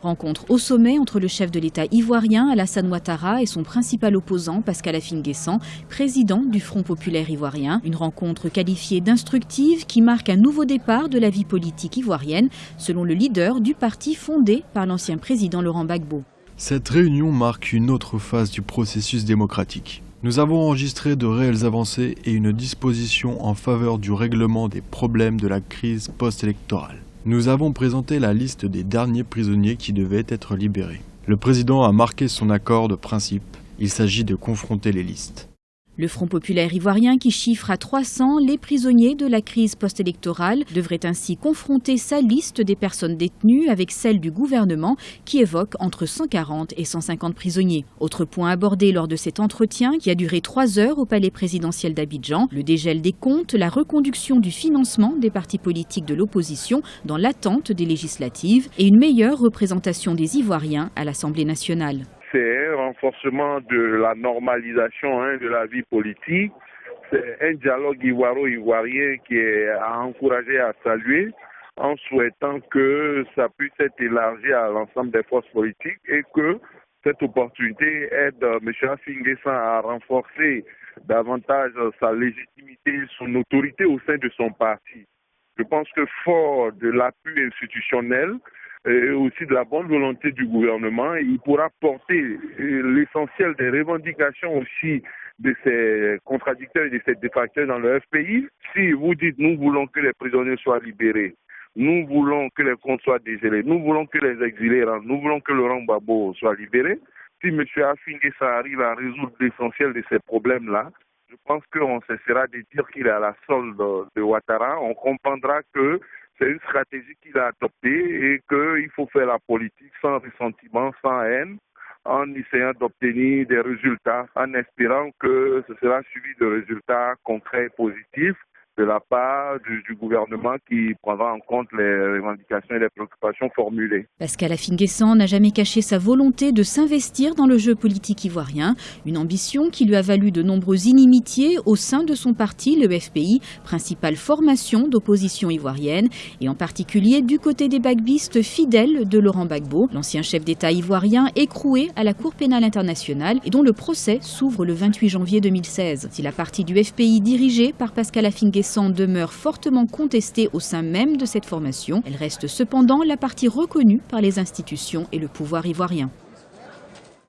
Rencontre au sommet entre le chef de l'État ivoirien Alassane Ouattara et son principal opposant Pascal Affi-N'Guessan, président du Front populaire ivoirien. Une rencontre qualifiée d'instructive qui marque un nouveau départ de la vie politique ivoirienne, selon le leader du parti fondé par l'ancien président Laurent Gbagbo. Cette réunion marque une autre phase du processus démocratique. Nous avons enregistré de réelles avancées et une disposition en faveur du règlement des problèmes de la crise post-électorale. Nous avons présenté la liste des derniers prisonniers qui devaient être libérés. Le président a marqué son accord de principe. Il s'agit de confronter les listes. Le Front populaire ivoirien, qui chiffre à 300 les prisonniers de la crise post-électorale, devrait ainsi confronter sa liste des personnes détenues avec celle du gouvernement, qui évoque entre 140 et 150 prisonniers. Autre point abordé lors de cet entretien, qui a duré 3 heures au palais présidentiel d'Abidjan, le dégel des comptes, la reconduction du financement des partis politiques de l'opposition dans l'attente des législatives et une meilleure représentation des Ivoiriens à l'Assemblée nationale. C'est un renforcement de la normalisation de la vie politique. C'est un dialogue ivoiro-ivoirien qui est à encourager et à saluer en souhaitant que ça puisse être élargi à l'ensemble des forces politiques et que cette opportunité aide M. Affi-N'Guessan à renforcer davantage sa légitimité, son autorité au sein de son parti. Je pense que fort de l'appui institutionnel, et aussi de la bonne volonté du gouvernement, il pourra porter l'essentiel des revendications aussi de ces contradicteurs et de ces défacteurs dans le FPI. Si vous dites nous voulons que les prisonniers soient libérés, nous voulons que les comptes soient dégelés, nous voulons que les exilés rentrent, nous voulons que Laurent Gbagbo soit libéré, si M. Affi-N'Guessan arrive à résoudre l'essentiel de ces problèmes-là, je pense qu'on cessera de dire qu'il est à la solde de Ouattara. On comprendra que c'est une stratégie qu'il a adoptée et qu'il faut faire la politique sans ressentiment, sans haine, en essayant d'obtenir des résultats, en espérant que ce sera suivi de résultats concrets et positifs de la part du gouvernement qui prendra en compte les revendications et les préoccupations formulées. Pascal Affi-N'Guessan n'a jamais caché sa volonté de s'investir dans le jeu politique ivoirien, une ambition qui lui a valu de nombreuses inimitiés au sein de son parti, le FPI, principale formation d'opposition ivoirienne, et en particulier du côté des bagbistes fidèles de Laurent Gbagbo, l'ancien chef d'État ivoirien écroué à la Cour pénale internationale et dont le procès s'ouvre le 28 janvier 2016. Si la partie du FPI dirigée par Pascal Affi-N'Guessan demeure fortement contestée au sein même de cette formation, elle reste cependant la partie reconnue par les institutions et le pouvoir ivoirien.